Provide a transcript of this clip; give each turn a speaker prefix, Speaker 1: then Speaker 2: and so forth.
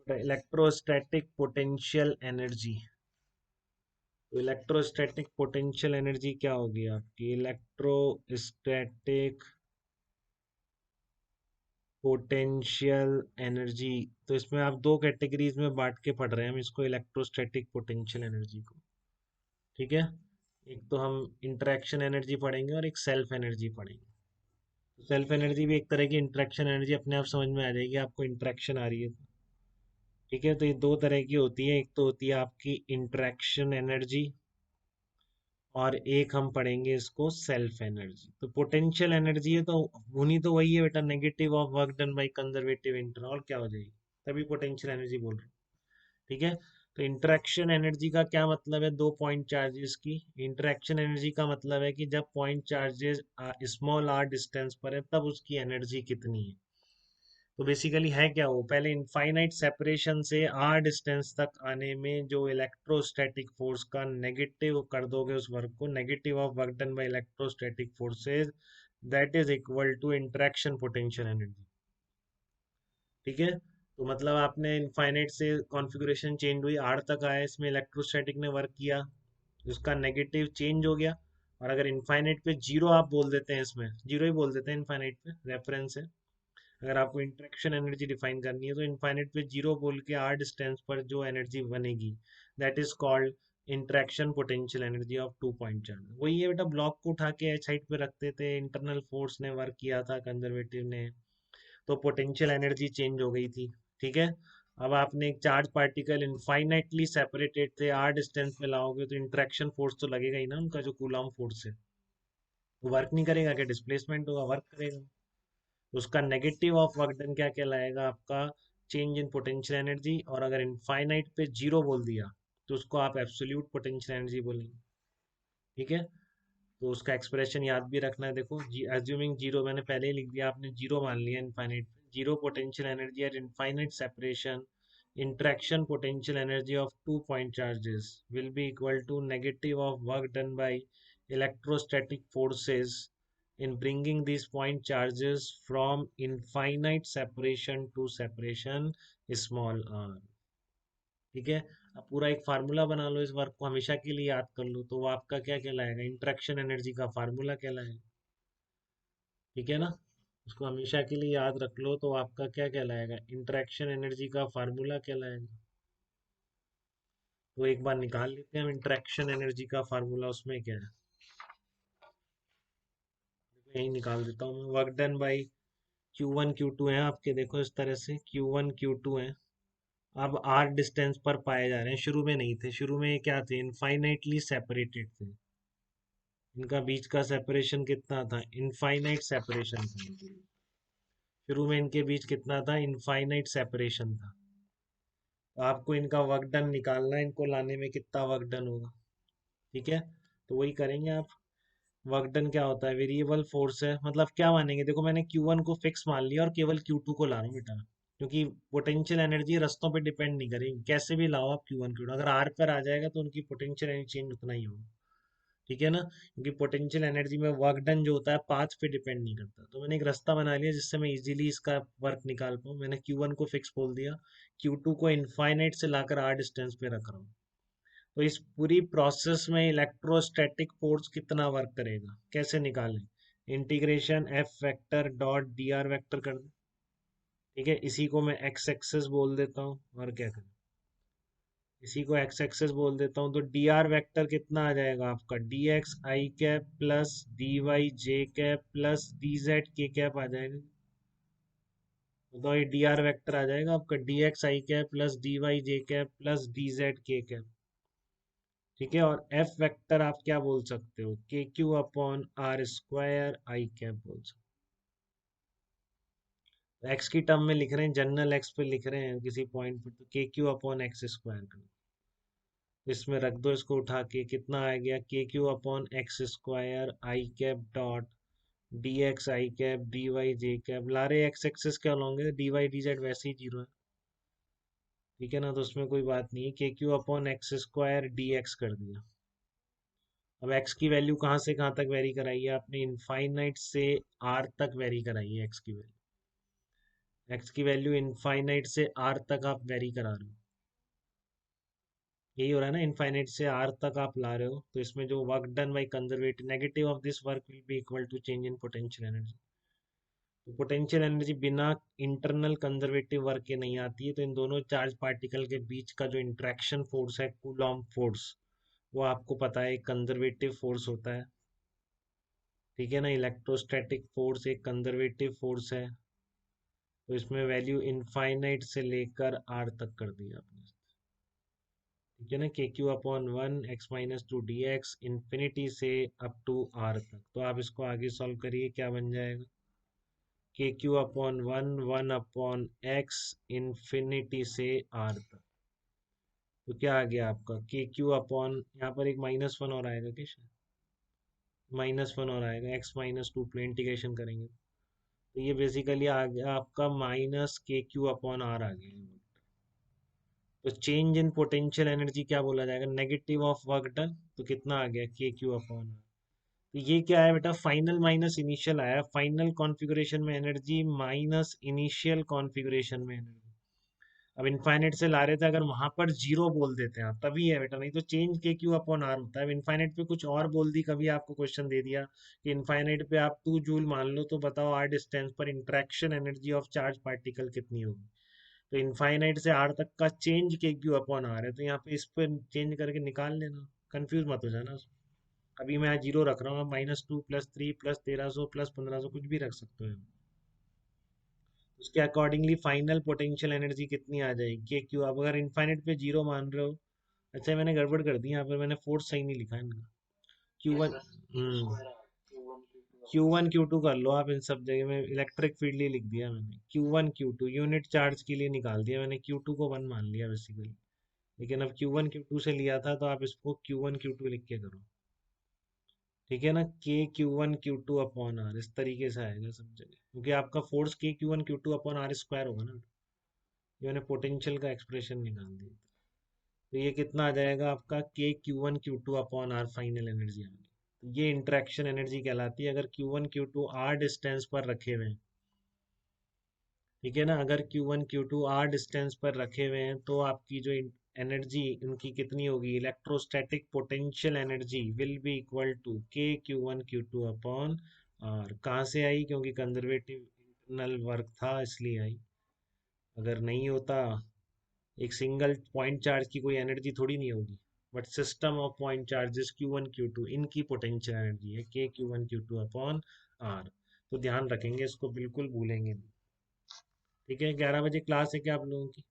Speaker 1: Electrostatic potential energy. तो electrostatic potential energy क्या होगी आपकी? इलेक्ट्रोस्टैटिक पोटेंशियल एनर्जी, तो इसमें आप दो कैटेगरीज में बांट के पढ़ रहे हैं हम इसको, इलेक्ट्रोस्टैटिक पोटेंशियल एनर्जी को। ठीक है, एक तो हम इंटरेक्शन एनर्जी पढ़ेंगे और एक सेल्फ एनर्जी पढ़ेंगे। सेल्फ एनर्जी भी एक तरह की इंटरेक्शन एनर्जी अपने आप समझ में आ जाएगी, आपको इंटरेक्शन आ रही है तो। ठीक है, तो ये दो तरह की होती है, एक तो होती है आपकी इंटरेक्शन एनर्जी और एक हम पढ़ेंगे इसको सेल्फ एनर्जी। तो पोटेंशियल एनर्जी है तो होनी तो वही है बेटा, negative of work done by conservative inter, और क्या हो जाएगी, तभी पोटेंशियल एनर्जी बोल रहे हैं। ठीक है, तो इंटरेक्शन एनर्जी का क्या मतलब है? दो पॉइंट चार्जेस की इंटरेक्शन एनर्जी का मतलब है कि जब point charges small are distance पर है तब उसकी एनर्जी कितनी है। तो बेसिकली है क्या वो, पहले इनफाइनाइट सेपरेशन से आर डिस्टेंस तक आने में जो इलेक्ट्रोस्टैटिक फोर्स का नेगेटिव कर दोगे उस वर्क को, negative of work done by electrostatic forces, that is equal to interaction potential energy. ठीक है, तो मतलब आपने इनफाइनाइट से कॉन्फ़िगरेशन चेंज हुई, आर तक आया, इसमें इलेक्ट्रोस्टैटिक ने वर्क किया, उसका नेगेटिव चेंज हो गया। और अगर इनफाइनाइट पे जीरो आप बोल देते हैं, इसमें जीरो ही बोल देते हैं इनफाइनाइट पे, रेफरेंस है। अगर आपको इंटरेक्शन एनर्जी डिफाइन करनी है तो इनफाइनाइट पे जीरो बोल के आर डिस्टेंस पर जो एनर्जी बनेगी, that is called interaction potential energy of two point charge. वही है बेटा, ब्लॉक को उठा के साइड पे रखते थे, इंटरनल फोर्स ने वर्क किया था, कंजर्वेटिव ने, तो पोटेंशियल एनर्जी चेंज हो गई थी। ठीक है, अब आपने एक चार्ज पार्टिकल इनफाइनाइटली सेपरेटेड थे, आर डिस्टेंस पे लाओगे तो इंटरेक्शन फोर्स तो लगेगा ही ना, उनका जो कूलॉम फोर्स है वो वर्क नहीं करेगा क्या? डिस्प्लेसमेंट होगा, वर्क करेगा। उसका नेगेटिव ऑफ वर्क डन क्या कहलाएगा आपका? Change in potential energy. और अगर इनफाइनाइट पे जीरो बोल दिया तो उसको आप एब्सोल्यूट पोटेंशियल एनर्जी बोलेंगे। ठीक है, तो उसका एक्सप्रेशन याद भी रखना है। देखो, एज्यूमिंग जीरो, मैंने पहले ही लिख दिया, आपने जीरो मान लिया infinite, zero potential energy at infinite separation, interaction potential energy of two point charges will be equal to negative of work done by electrostatic forces in bringing these point charges from infinite separation to separation small r। ठीक है, अब पूरा एक formula बना लो, इस work को हमेशा के लिए याद कर लो, तो वो आपका क्या कहलाएगा? इंटरेक्शन एनर्जी का फार्मूला कहलाएगा। ठीक है ना, उसको हमेशा के लिए याद रख लो, तो आपका क्या कहलाएगा? इंटरेक्शन एनर्जी का फार्मूला कहलाएगा। तो एक बार निकाल लेते हैं हम इंटरेक्शन एनर्जी का फार्मूला, उसमें क्या है, यही निकाल देता हूँ मैं। Work done by Q1 Q2 है आपके, देखो इस तरह से Q1 Q2 है। अब आर डिस्टेंस पर पाए जा रहे हैं, शुरू में नहीं थे, शुरू में ये क्या थे? इनफाइनाइटली सेपरेटेड थे। इनका बीच का सेपरेशन कितना था? इनफाइनाइट सेपरेशन था। शुरू में इनके बीच कितना था? इनफाइनाइट सेपरेशन था। तो आपको इनका वर्क डन निकालना है, इनको लाने में कितना वर्क डन होगा। ठीक है, तो वही करेंगे आप। वर्क डन क्या होता है? वेरिएबल फोर्स है, मतलब क्या मानेंगे, देखो मैंने Q1 को फिक्स मान लिया और केवल Q2 को ला रहा हूँ बेटा, क्योंकि पोटेंशियल एनर्जी रास्तों पे डिपेंड नहीं करेगी, कैसे भी लाओ आप Q1 Q2, अगर आर पर आ जाएगा तो उनकी पोटेंशियल एनर्जी चेंज उतना ही होगा। ठीक है ना, क्योंकि पोटेंशियल एनर्जी में वर्क डन जो होता है पाथ पे डिपेंड नहीं करता। तो मैंने एक रास्ता बना लिया जिससे मैं इजीली इसका वर्क निकाल पाऊँ। मैंने Q1 को फिक्स बोल दिया, Q2 को इनफाइनाइट से लाकर आर डिस्टेंस पे रख रहा हूँ। तो इस पूरी प्रोसेस में इलेक्ट्रोस्टैटिक फोर्स कितना वर्क करेगा, कैसे निकालें? Integration F vector dot D R vector कर दे। ठीक है, इसी को मैं एक्स एक्सेस बोल देता हूँ, और क्या करें, इसी को एक्स एक्सेस बोल देता हूँ। तो डी आर वेक्टर कितना आ जाएगा आपका? डी एक्स आई कैप प्लस डी वाई जे कैप प्लस डी जेड के कैप आ जाएगा। तो ये डी आर वेक्टर आ जाएगा आपका, डी एक्स आई कैप प्लस डी वाई जे कैप प्लस डी जेड के कैप। ठीक है, और एफ वेक्टर आप क्या बोल सकते हो? K Q upon R square I cap बोल सकते हो। एक्स की टर्म में लिख रहे हैं, जनरल एक्स पे लिख रहे हैं किसी पॉइंट पे, तो के क्यू अपॉन एक्स स्क्वायर कर, इसमें रख दो, इसको उठा के कितना आ गया? के Q upon x square I cap dot D x I cap D Y J cap, ला रहे एक्स एक्सेस क्या होंगे? डी वाई डी जेड वैसे ही जीरो है। ठीक है ना, तो उसमें कोई बात नहीं है, के Q upon x square D x कर दिया। अब x की वैल्यू कहाँ से कहाँ तक वेरी कराई है आपने? इनफाइनाइट से r तक वेरी कराई है x की वैल्यू। एक्स की वैल्यू इनफाइनाइट से आर तक आप वेरी करा रहे हो, यही हो रहा है ना, इनफाइनाइट से आर तक आप ला रहे हो, तो इसमें जो work done by conservative negative of this work will be equal to change in potential energy. तो पोटेंशियल एनर्जी बिना इंटरनल कंजर्वेटिव वर्क के नहीं आती है, तो इन दोनों चार्ज पार्टिकल के बीच का जो इंट्रैक्शन फोर्स है कूलॉम फोर्स, वो आपको पता है कंजर्वेटिव फोर्स होता है, ठीक है ना। इलेक्ट्रोस्टैटिक फोर्स एक कंजर्वेटिव फोर्स है, तो इसमें वैल्यू इनफाइनाइट से लेकर आर तक कर दी आपने, ठीक है ना। के Q upon one x minus two D x infinity से अप टू आर तक, तो आप इसको आगे सॉल्व करिए, क्या बन जाएगा, के Q upon one one upon x infinity से आर तक, तो क्या आ गया आपका के क्यू अपॉन, यहाँ पर एक माइनस वन और आएगा क्या, माइनस वन और आएगा, एक्स माइनस टू पे इंटीग्रेशन करेंगे, तो ये बेसिकली आ गया आपका माइनस के क्यू अपॉन आर आ गया। तो चेंज इन पोटेंशियल एनर्जी क्या बोला जाएगा, नेगेटिव ऑफ वर्क डन, तो कितना आ गया के क्यू अपॉन आर। तो ये क्या है बेटा, फाइनल माइनस इनिशियल आया, फाइनल कॉन्फ़िगरेशन में एनर्जी माइनस इनिशियल कॉन्फ़िगरेशन में एनर्जी। अब इनफाइनाइट से ला रहे थे, अगर वहां पर जीरो बोल देते हैं आप तभी है बेटा, नहीं तो चेंज के क्यू अपॉन आर होता है। अब इनफाइनाइट पे कुछ और बोल दी, कभी आपको क्वेश्चन दे दिया कि इनफाइनाइट पे आप 2 जूल मान लो, तो बताओ आर डिस्टेंस पर interaction energy of charge particle कितनी होगी। तो इनफाइनाइट से आर तक का चेंज के क्यू अपॉन आर है, तो यहाँ पे इस पर चेंज करके निकाल लेना, कंफ्यूज मत हो जाना। अभी मैं जीरो रख रहा हूँ, -2 +3 +1300 +1500 कुछ भी रख सकते हो। उसके अकॉर्डिंगली फाइनल पोटेंशियल एनर्जी कितनी आ जाएगी के क्यू, अब अगर इनफाइनाइट पे जीरो मान रहे हो, अच्छा मैंने गड़बड़ कर दी यहाँ पर, मैंने फोर्स सही नहीं लिखा है इनका, क्यू वन, Q1 Q2 कर लो आप इन सब जगह में, इलेक्ट्रिक फील्ड ही लिख दिया मैंने, Q1 Q2 यूनिट चार्ज के लिए निकाल दिया मैंने, Q2 को वन मान लिया बेसिकली, लेकिन अब Q1 Q2 से लिया था, तो आप इसको Q1 Q2 लिख के करो, ठीक है ना। के Q1 Q2 अपॉन आर इस तरीके से आएगा सब जगह, क्योंकि आपका फोर्स के Q1 Q2 upon R square होगा ना, ये मैंने पोटेंशियल का एक्सप्रेशन निकाल दिया, तो ये कितना आ जाएगा आपका के Q1 Q2 upon R final energy आ गई। तो ये इंटरेक्शन एनर्जी कहलाती है, अगर Q1 Q2 आर डिस्टेंस पर रखे हुए हैं, ठीक है ना, अगर Q1 Q2 आर डिस्टेंस पर रखे हुए हैं, तो आपकी जो एनर्जी उनकी कितनी होगी, electrostatic potential energy will be equal to K Q1 Q2 upon are. कहाँ से आई, क्योंकि कंजर्वेटिव इंटरनल वर्क था इसलिए आई, अगर नहीं होता, एक सिंगल पॉइंट चार्ज की कोई एनर्जी थोड़ी नहीं होगी, but system of point charges Q1 Q2 इनकी पोटेंशियल एनर्जी है के Q1 Q2 अपॉन आर। तो ध्यान रखेंगे इसको, बिल्कुल भूलेंगे नहीं, ठीक है। 11 बजे क्लास है क्या आप लोगों की?